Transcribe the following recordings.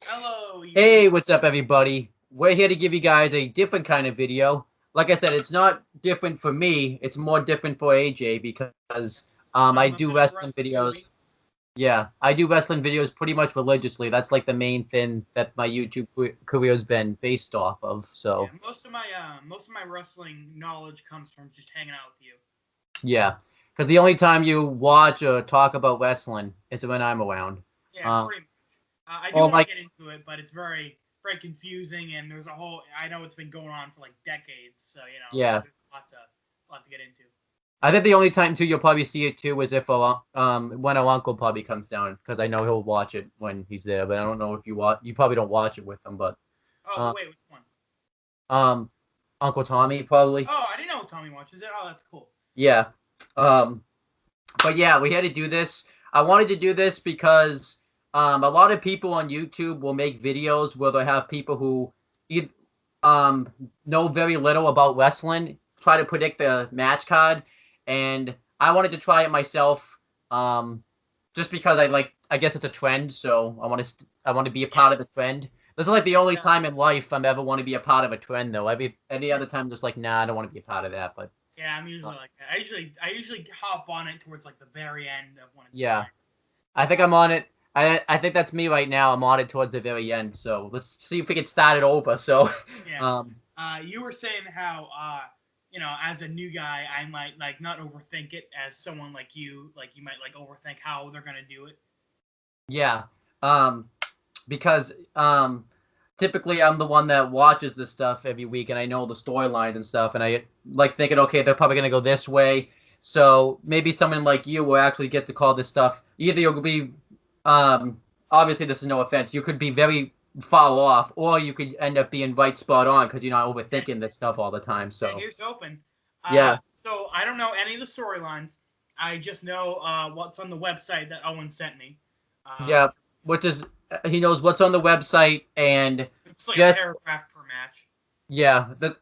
Hello, Hey, YouTube. what's up, everybody? We're here to give you guys a different kind of video. Like I said, it's not different for me. It's more different for AJ because I I'm a do bit of a wrestling wrestling newbie. videos. Yeah, I do wrestling videos pretty much religiously. That's like the main thing that my YouTube career's been based off of. Yeah, So, most of my wrestling knowledge comes from just hanging out with you. yeah, because the only time you watch or talk about wrestling is when I'm around. Yeah, Um, pretty much. I do or want to like, get into it, but it's very confusing, and there's a whole. I know it's been going on for like decades, so yeah, there's a lot to get into. I think the only time too you'll probably see it too is if when our uncle probably comes down because I know he'll watch it when he's there, but I don't know if you watch. You probably don't watch it with him, but Oh um wait, which one? um Uncle Tommy probably. Oh, I didn't know Tommy watches it. Oh, that's cool. Yeah. Um but yeah, we had to do this. I wanted to do this because a lot of people on YouTube will make videos where they have people who either, um know very little about wrestling try to predict the match card, and I wanted to try it myself. Just because I guess it's a trend, so I want to be a Yeah, part of the trend. This is like the only yeah, time in life I'm ever want to be a part of a trend, though. Any other time, just like nah, I don't want to be a part of that. But yeah. I'm uh, usually like that. I usually hop on it towards like the very end of when it's yeah, starting. I think I'm on it. I think that's me right now. I'm on it towards the very end. So let's see if we can start it over. So, Yeah. um, You were saying how as a new guy, I might like not overthink it. As someone like you might like overthink how they're gonna do it. yeah, um, because typically I'm the one that watches this stuff every week, and I know the storylines and stuff, and I like thinking, okay, they're probably gonna go this way. So maybe someone like you will actually get to call this stuff. Either you'll be, obviously this is no offense, you could be very far off, or you could end up being right spot on because you're not overthinking this stuff all the time. Yeah, So here's hoping. yeah, So I don't know any of the storylines. I just know what's on the website that Owen sent me. yeah, Um, which is he knows what's on the website and it's like a just paragraph per match. yeah, the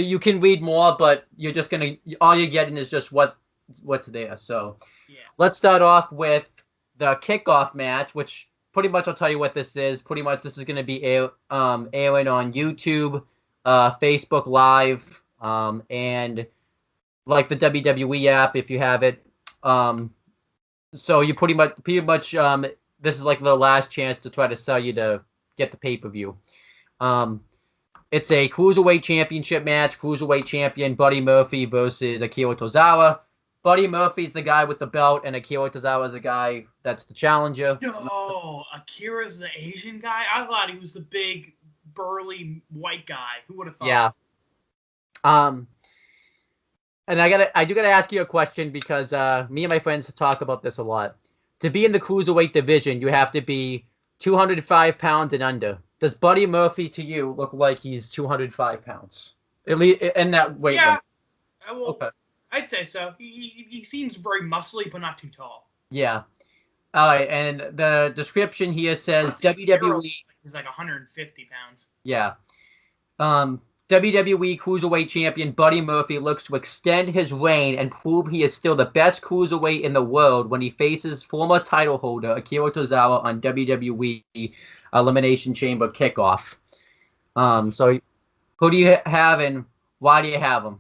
you can read more, but you're just gonna all you're getting is just what's there. So Yeah. let's start off with the kickoff match, which pretty much I'll tell you what this is. Pretty much this is gonna be airing on YouTube, Facebook Live, and like the WWE app if you have it. Um, so you pretty much this is like the last chance to try to sell you to get the pay-per-view. Um, it's a cruiserweight championship match. Cruiserweight champion Buddy Murphy versus Akira Tozawa. Buddy Murphy's the guy with the belt, and Akira Tozawa's the guy that's the challenger. No, Akira's the Asian guy. I thought he was the big, burly white guy. Who would have thought? Yeah. Um, and I do gotta ask you a question because me and my friends talk about this a lot. To be in the cruiserweight division, you have to be 205 pounds and under. Does Buddy Murphy to you look like he's 205 pounds? At least in that weight Yeah. limit. Well, Okay. I'd say so. He seems very muscly, but not too tall. Yeah. All right, and the description here I says don't think Akira WWE. looks like he's like 150 pounds. Yeah. WWE Cruiserweight Champion Buddy Murphy looks to extend his reign and prove he is still the best cruiserweight in the world when he faces former title holder Akira Tozawa on WWE Elimination Chamber Kickoff. So who do you have and why do you have him?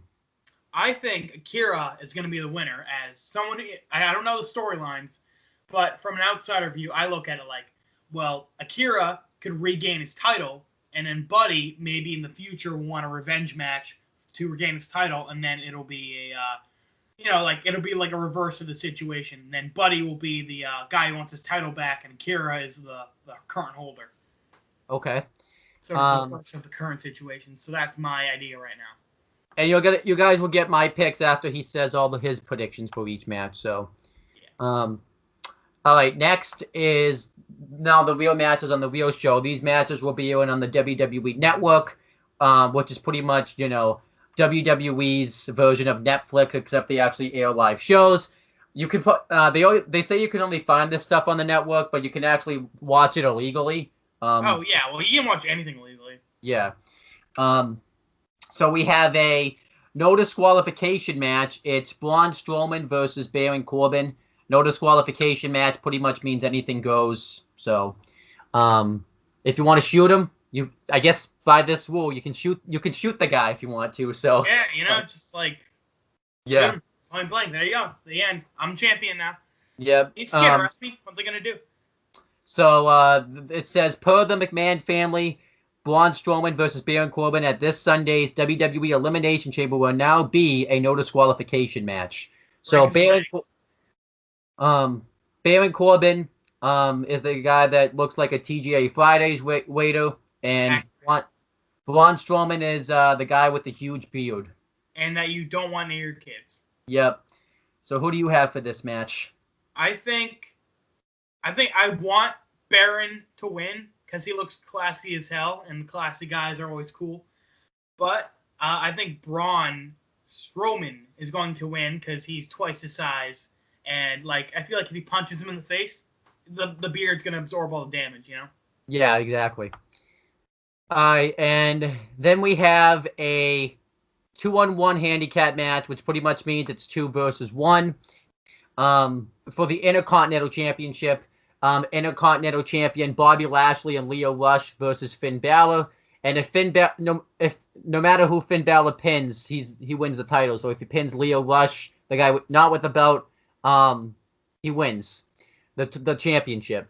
I think Akira is going to be the winner. As someone, I don't know the storylines, but from an outsider view, I look at it like, well, Akira could regain his title, and then Buddy maybe in the future will want a revenge match to regain his title, and then it'll be like it'll be like a reverse of the situation. And then Buddy will be the guy who wants his title back, and Akira is the current holder. Okay. Sort of Um, reverse of the current situation. So that's my idea right now. and you guys will get my picks after he says all of his predictions for each match. So, Yeah. All right, next is now the real matches on the real show. These matches will be airing on the WWE Network, which is pretty much, WWE's version of Netflix, except they actually air live shows. You can put they say you can only find this stuff on the network, but you can actually watch it illegally. Oh Um, yeah, well you can watch anything legally. yeah. Um, so we have a no disqualification match. It's Braun Strowman versus Baron Corbin. No disqualification match pretty much means anything goes. So, um, if you want to shoot him, I guess by this rule you can shoot the guy if you want to. So yeah, just like shoot him point blank. There you go. The end. I'm champion now. Yep. He's scared to arrest me. What are they gonna do? So it says, per the McMahon family, Braun Strowman versus Baron Corbin at this Sunday's WWE Elimination Chamber will now be a no disqualification match. So Baron Corbin is the guy that looks like a TGA Fridays waiter, and Braun Strowman is the guy with the huge beard. And that you don't want near your kids. Yep. So who do you have for this match? I think I want Baron to win because he looks classy as hell, and classy guys are always cool. But I think Braun Strowman is going to win because he's twice his size, and like I feel like if he punches him in the face, the beard's gonna absorb all the damage, you know? Yeah, exactly. And then we have a 2-on-1 handicap match, which pretty much means it's 2 versus 1. For the Intercontinental Championship, Intercontinental Champion Bobby Lashley and Lio Rush versus Finn Balor. And if no matter who Finn Balor pins, he wins the title. So if he pins Lio Rush, the guy not with the belt, he wins the championship.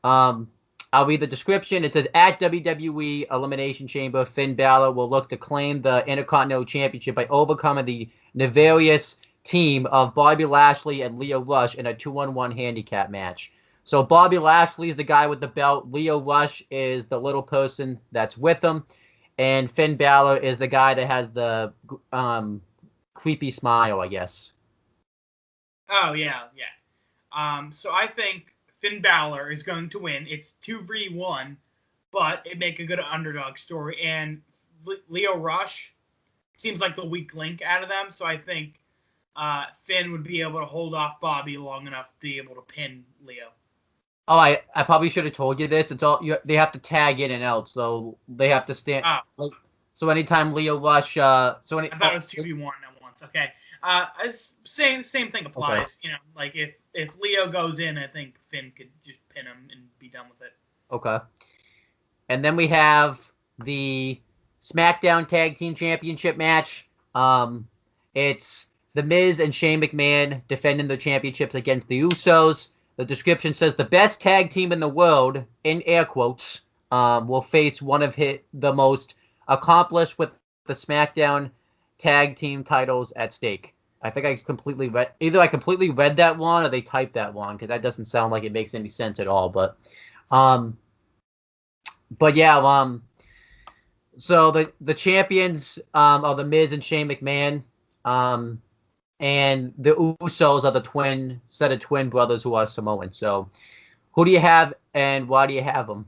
I'll read the description. It says, at WWE Elimination Chamber, Finn Balor will look to claim the Intercontinental Championship by overcoming the nefarious team of Bobby Lashley and Lio Rush in a 2-on-1 handicap match. So Bobby Lashley is the guy with the belt. Lio Rush is the little person that's with him. And Finn Balor is the guy that has the creepy smile, I guess. Oh, yeah. So I think Finn Balor is going to win. It's 2v1, but it make a good underdog story. And Lio Rush seems like the weak link out of them, so I think Finn would be able to hold off Bobby long enough to be able to pin Leo. Oh, I probably should have told you this. It's all they have to tag in and out, so they have to stand. Oh. So anytime Lio Rush, I thought it was 2v1 at once. Okay. Same thing applies. Okay. You know, like if Leo goes in, I think Finn could just pin him and be done with it. Okay. And then we have the SmackDown Tag Team Championship match. It's The Miz and Shane McMahon defending the championships against the Usos. The description says the best tag team in the world, in air quotes, will face one of the most accomplished with the SmackDown tag team titles at stake. I think I completely read that one or they typed that one because that doesn't sound like it makes any sense at all. But yeah. So the champions are the Miz and Shane McMahon. And the Usos are the set of twin brothers who are Samoan. So, who do you have, and why do you have them?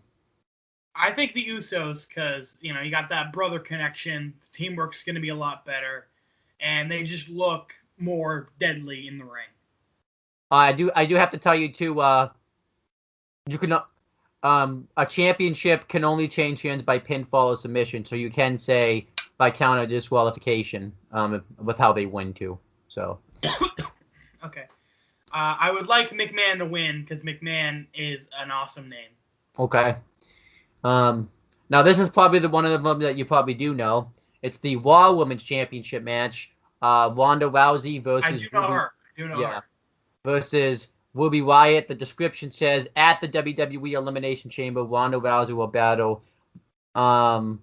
I think the Usos, because you got that brother connection. Teamwork's going to be a lot better, and they just look more deadly in the ring. I do have to tell you too. You can a championship can only change hands by pinfall or submission, so you can say by count or disqualification with how they win too. So, okay. I would like McMahon to win because McMahon is an awesome name. Okay. Now this is probably one of them that you probably do know. It's the Raw Women's Championship match. Ronda Rousey versus I do know her. Versus Ruby Riott. The description says at the WWE Elimination Chamber, Ronda Rousey will battle. No,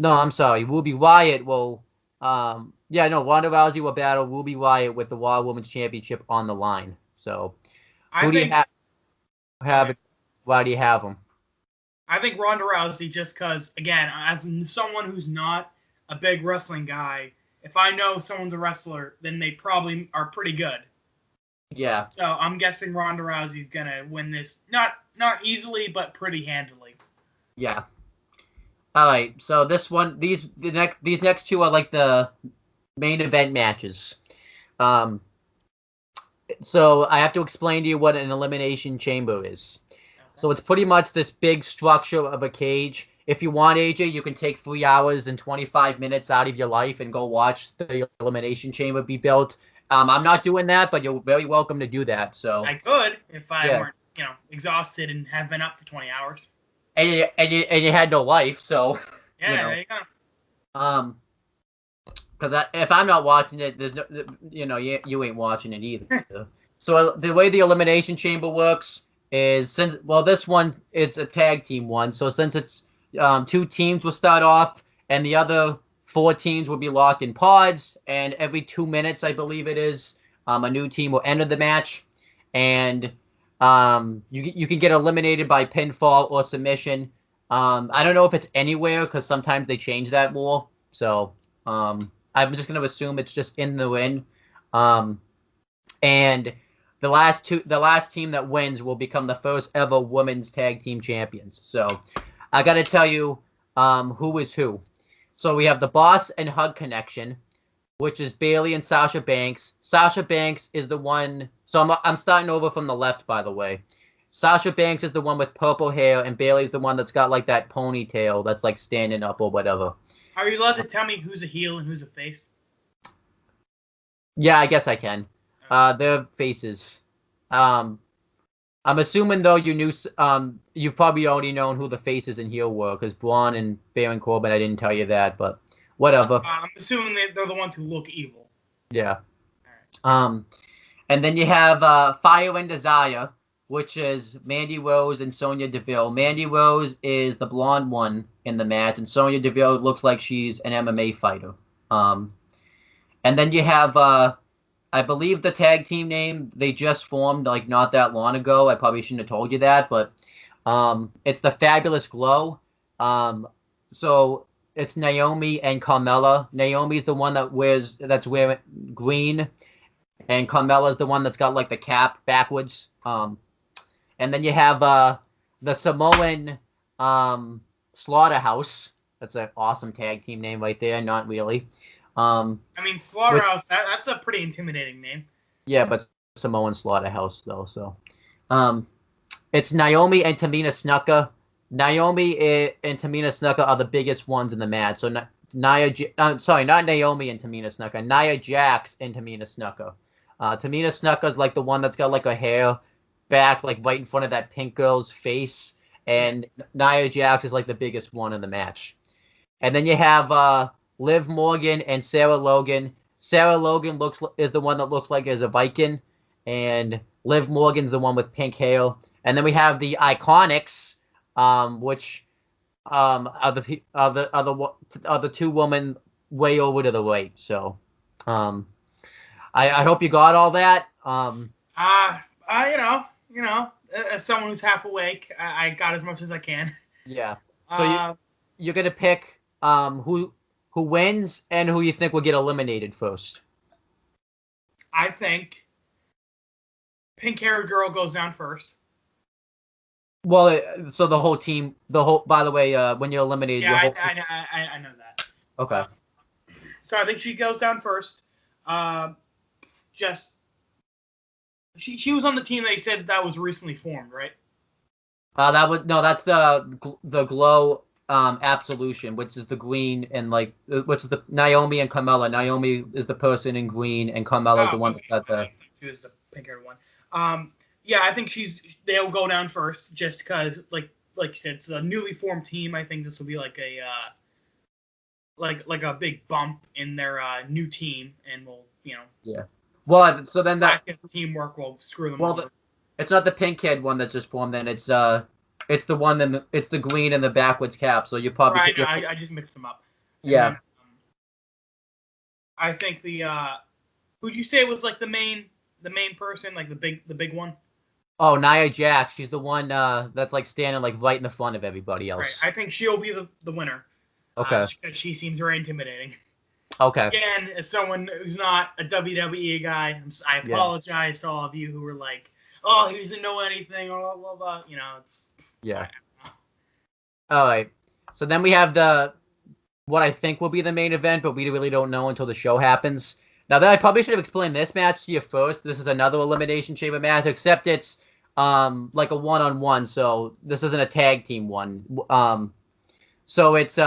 I'm sorry. Ruby Riott will. Ronda Rousey will battle Ruby Riott with the Raw Women's Championship on the line. So, who do you have? Why do you have them? I think Ronda Rousey just because, again, as someone who's not a big wrestling guy, if I know someone's a wrestler, then they probably are pretty good. Yeah. So I'm guessing Ronda Rousey's gonna win this, not easily, but pretty handily. Yeah. All right. So these next two are like the main event matches. So I have to explain to you what an elimination chamber is. So it's pretty much this big structure of a cage. If you want, AJ, you can take 3 hours and 25 minutes out of your life and go watch the Elimination Chamber be built. I'm not doing that, but you're very welcome to do that. So I could if I weren't, exhausted and have been up for 20 hours. and you had no life, so Yeah, there you go. Because if I'm not watching it, there's no, you ain't watching it either. So the way the Elimination Chamber works is this one it's a tag team one. So since it's 2 teams will start off, and the other 4 teams will be locked in pods, and every 2 minutes, I believe it is, a new team will enter the match, and you can get eliminated by pinfall or submission. I don't know if it's anywhere because sometimes they change that more. So I'm just going to assume it's just in the ring. And the last team that wins will become the first ever women's tag team champions. So I got to tell you who is who. So we have the Boss and Hug Connection, which is Bailey and Sasha Banks. Sasha Banks is the one. So I'm starting over from the left, by the way. Sasha Banks is the one with purple hair, and Bailey's the one that's got like that ponytail that's like standing up or whatever. Are you allowed to tell me who's a heel and who's a face? Yeah, I guess I can. They're faces. I'm assuming though you've probably already known who the faces and heel were because Braun and Baron Corbin. I didn't tell you that, but whatever. I'm assuming they're the ones who look evil. Yeah. Right. And then you have Fire and Desire, which is Mandy Rose and Sonya Deville. Mandy Rose is the blonde one in the match, and Sonya Deville looks like she's an MMA fighter. And then you have, I believe the tag team name, they just formed like not that long ago. I probably shouldn't have told you that, but it's the Fabulous Glow. So it's Naomi and Carmella. Naomi's the one that's wearing green, and Carmella's the one that's got like the cap backwards. And then you have the Samoan Slaughterhouse. That's an awesome tag team name right there. Not really. Slaughterhouse, that's a pretty intimidating name. Yeah, but Samoan Slaughterhouse, though. So it's Naomi and Tamina Snuka. Naomi and Tamina Snuka are the biggest ones in the match. So not Naomi and Tamina Snuka. Nia Jax and Tamina Snuka. Tamina Snuka is like the one that's got like her hair back like right in front of that pink girl's face, and Nia Jax is like the biggest one in the match. And then you have Liv Morgan and Sarah Logan. Sarah Logan is the one that looks like is a Viking, and Liv Morgan's the one with pink hair. And then we have the Iconics, which are the two women way over to the right. So I hope you got all that. As someone who's half awake, I got as much as I can. Yeah. So you're gonna pick who wins and who you think will get eliminated first. I think pink-haired girl goes down first. Well, so the whole team, by the way, when you're eliminated, yeah, I know that. Okay. So I think she goes down first. She was on the team that you said that was recently formed, right? That's the Glow Absolution, which is the green and like which is the Naomi and Carmella. Naomi is the person in green, and Carmella is the one that got the. She was the pink-haired one. Yeah, I think they'll go down first, just because, like you said, it's a newly formed team. I think this will be like a like a big bump in their new team, and we'll Yeah. Well, so then that teamwork will screw them over. It's not the pink-haired one that just formed. Then it's the one it's the green and the backwards cap. So you probably I just mixed them up. Yeah. Then, I think who'd you say was like the main person, like the big one? Oh, Nia Jax. She's the one that's like standing like right in the front of everybody else. Right. I think she'll be the winner. Okay. She seems very intimidating. Okay. Again, as someone who's not a WWE guy, I apologize to all of you who were like, "Oh, he doesn't know anything," blah blah blah. It's All right. So then we have what I think will be the main event, but we really don't know until the show happens. Now, I probably should have explained this match to you first. This is another Elimination Chamber match, except it's like a one-on-one. So this isn't a tag team one. So it's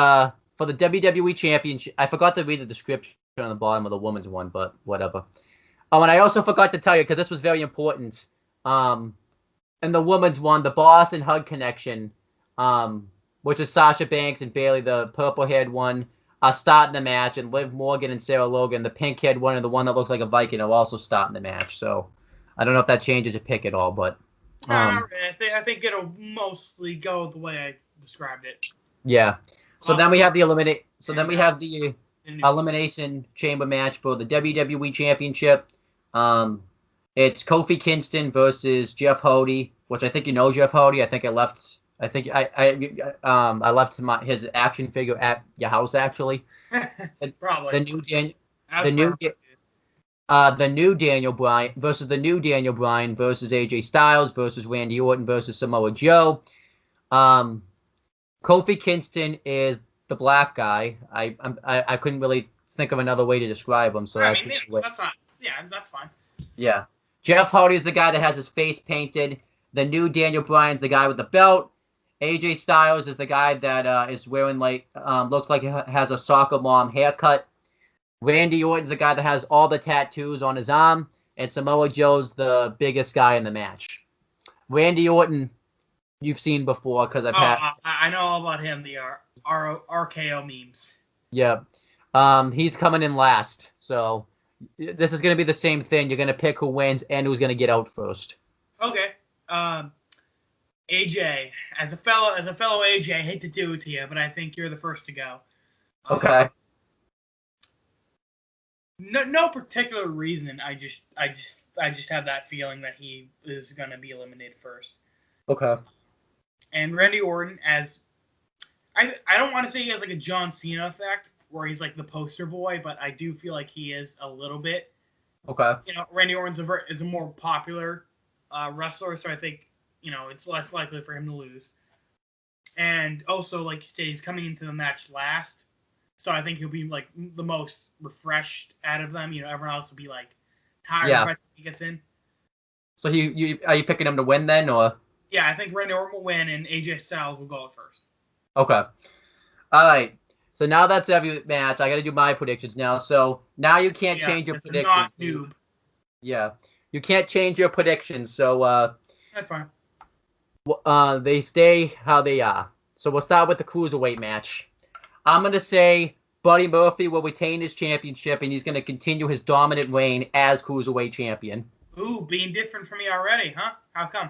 for the WWE Championship. I forgot to read the description on the bottom of the women's one, but whatever. Oh, and I also forgot to tell you, because this was very important. In the women's one, the Boss and Hug Connection which is Sasha Banks and Bayley, the purple-haired one, are starting the match, and Liv Morgan and Sarah Logan, the pink-haired one and the one that looks like a Viking, are also starting the match. So I don't know if that changes your pick at all, but no, not really. I think it'll mostly go the way I described it. Yeah. So then we have the And elimination chamber match for the WWE Championship. It's Kofi Kingston versus Jeff Hardy, which I think you know Jeff Hardy. I think I left his action figure at your house actually. probably the new Daniel Bryan versus the new Daniel Bryan versus AJ Styles versus Randy Orton versus Samoa Joe. Kofi Kingston is the black guy. I couldn't really think of another way to describe him. So that's fine. Yeah. Jeff Hardy is the guy that has his face painted. The new Daniel Bryan's the guy with the belt. AJ Styles is the guy that is wearing looks like he has a soccer mom haircut. Randy Orton's the guy that has all the tattoos on his arm. And Samoa Joe's the biggest guy in the match. Randy Orton, you've seen before because I know all about him. The RKO memes. Yeah. He's coming in last. So this is going to be the same thing. You're going to pick who wins and who's going to get out first. Okay. AJ, as a fellow AJ, I hate to do it to you, but I think you're the first to go. Okay. No particular reason. I just have that feeling that he is going to be eliminated first. Okay. And Randy Orton, as I don't want to say he has like a John Cena effect where he's like the poster boy, but I do feel like he is a little bit. Okay. Randy Orton's is a more popular wrestler, so I think it's less likely for him to lose. And also, like you say, he's coming into the match last, so I think he'll be like the most refreshed out of them. Everyone else will be like tired by the time he gets in. So are you picking him to win then, or? Yeah, I think Randy Orton will win, and AJ Styles will go out first. Okay. All right. So now that's every match. I got to do my predictions now. So now you can't change your predictions. Not noob. Yeah. You can't change your predictions. So that's fine. They stay how they are. So we'll start with the Cruiserweight match. I'm going to say Buddy Murphy will retain his championship, and he's going to continue his dominant reign as Cruiserweight champion. Ooh, being different from me already, huh? How come?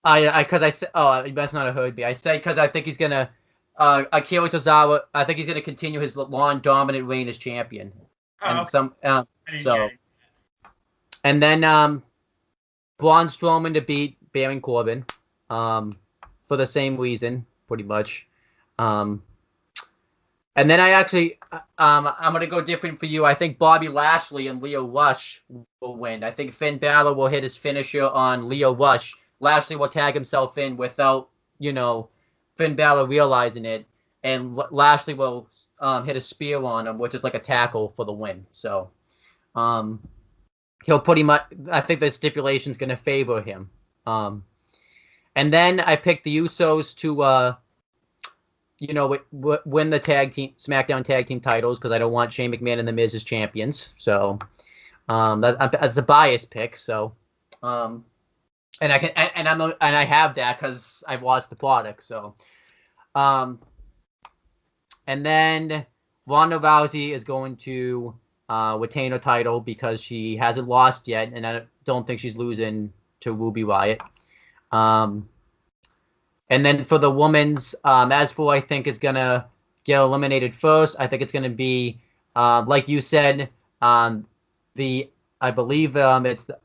Because I said, you must not have heard me. I said because I think he's gonna, Akira Tozawa. I think he's gonna continue his long dominant reign as champion. And okay. And then Braun Strowman to beat Baron Corbin, for the same reason, pretty much. And then I'm gonna go different for you. I think Bobby Lashley and Leo Rush will win. I think Finn Balor will hit his finisher on Leo Rush. Lashley will tag himself in without, Finn Balor realizing it, and Lashley will hit a spear on him, which is like a tackle for the win. So, he'll pretty much. I think the stipulation's going to favor him. And then I picked the Usos to, win the SmackDown tag team titles because I don't want Shane McMahon and The Miz as champions. So, that's a biased pick. So, And I have that because I've watched the product. So, and then Ronda Rousey is going to retain her title because she hasn't lost yet, and I don't think she's losing to Ruby Riott. And then for the women's, as for I think is gonna get eliminated first. I think it's gonna be like you said, I believe it's the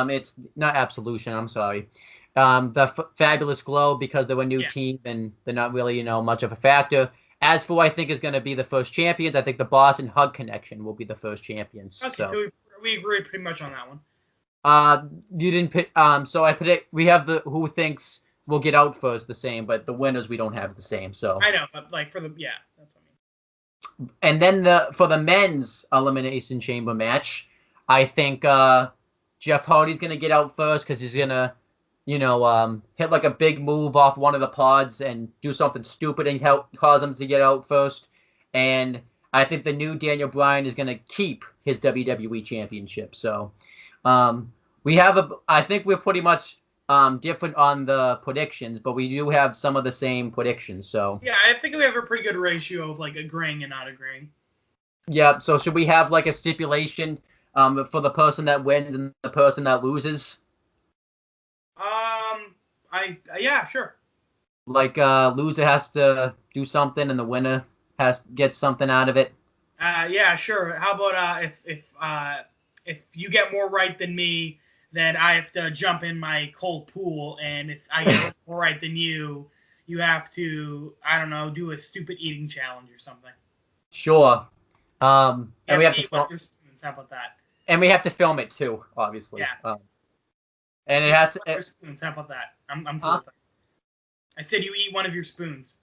it's not Absolution. I'm sorry. The Fabulous Glow because they're a new team and they're not really, much of a factor. As for I think is going to be the first champions, I think the Boss and Hug Connection will be the first champions. Okay, so we agree pretty much on that one. You didn't pick. So I predict we have the who thinks will get out first the same, but the winners we don't have the same. So I know, but like that's what I mean. And then for the men's elimination chamber match, I think Jeff Hardy's going to get out first because he's going to, hit like a big move off one of the pods and do something stupid and cause him to get out first. And I think the new Daniel Bryan is going to keep his WWE championship. So I think we're pretty much different on the predictions, but we do have some of the same predictions. So Yeah, I think we have a pretty good ratio of like agreeing and not agreeing. yeah. So should we have like a stipulation for the person that wins and the person that loses? Yeah, sure. Like loser has to do something and the winner has get something out of it. Yeah, sure. How about if you get more right than me, then I have to jump in my cold pool, and if I get more right than you have to, I don't know, do a stupid eating challenge or something. Sure. You And we have have to to eat one film, of your spoons. How about that? and we have to film it too, obviously. Yeah. And You it eat has one to. of your spoons. How about that? I'm cool Huh? with that. I said you eat one of your spoons.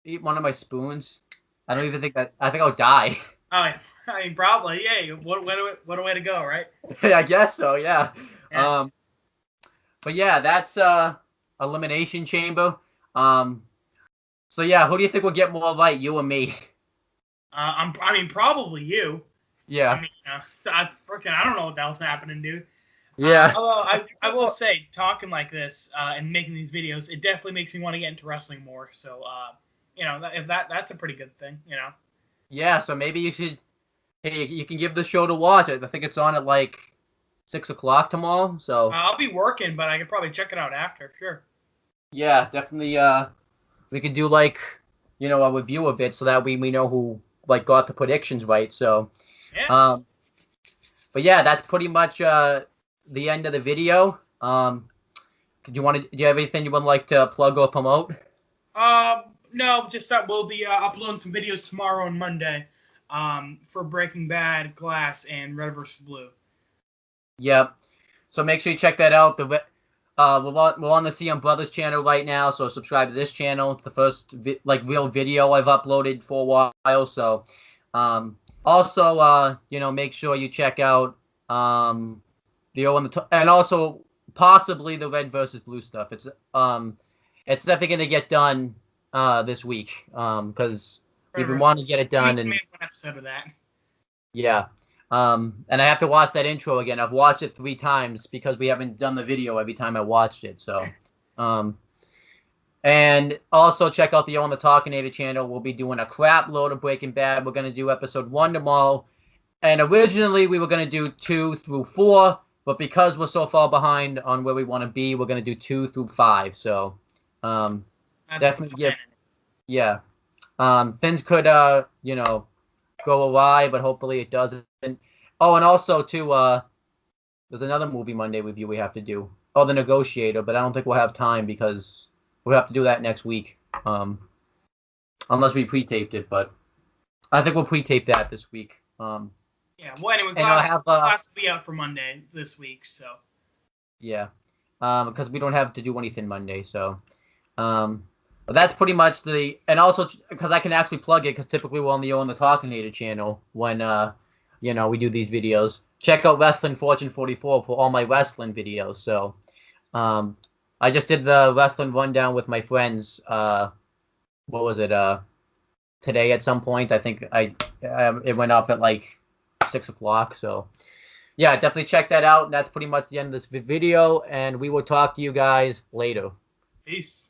Eat one of my spoons. I don't even think that. I think I'll die. Oh, yeah. I mean, probably. Yeah. What a way to go, right? I guess so. Yeah. Yeah. But yeah, that's elimination chamber. Um. So yeah, who do you think will get more right, you or me? I mean, probably you. I Yeah. mean, I don't know what the hell's happening, dude. Yeah. Although I will say, talking like this and making these videos, it definitely makes me want to get into wrestling more. So, if that's a pretty good thing, Yeah. So maybe you should. Hey, you can give the show to watch. I think it's on at like 6 o'clock tomorrow. So I'll be working, but I could probably check it out after. Sure. yeah, definitely. We could do like a review of it so that we know who like got the predictions right. So Yeah. um, but yeah, that's pretty much the end of the video. Do you have anything you would like to plug or promote? No, just that we'll be uploading some videos tomorrow and Monday, for Breaking Bad, Glass, and Red vs. Blue. Yep. So make sure you check that out. We're on the CM Brothers channel right now, so subscribe to this channel. It's the first real video I've uploaded for a while. So, also make sure you check out the O and also possibly the Red versus Blue stuff. It's definitely gonna get done this week because we've been wanting to get it done We and made one episode of that. yeah. And I have to watch that intro again. I've watched it 3 times because we haven't done the video every time I watched it. So, and also check out the On the Talkinator channel. We'll be doing a crap load of Breaking Bad. We're going to do episode 1 tomorrow. And originally we were going to do 2 through 4, but because we're so far behind on where we want to be, we're going to do 2 through 5. So, definitely yeah. Things could, go awry, but hopefully it doesn't. Oh, and also too, there's another movie Monday review we have to do. Oh, The Negotiator, but I don't think we'll have time because we'll have to do that next week. Unless we pre-taped it, but I think we'll pre-tape that this week. Yeah. Well, anyway, Glass will be out for Monday this week, so. Yeah. Because we don't have to do anything Monday, so. But that's pretty much and also because I can actually plug it because typically we're on the Talkinator channel when we do these videos. Check out Wrestling Fortune 44 for all my wrestling videos. So, I just did the wrestling rundown with my friends. What was it? Today at some point. I think it went up at like 6 o'clock. So, yeah, definitely check that out. And that's pretty much the end of this video. And we will talk to you guys later. Peace.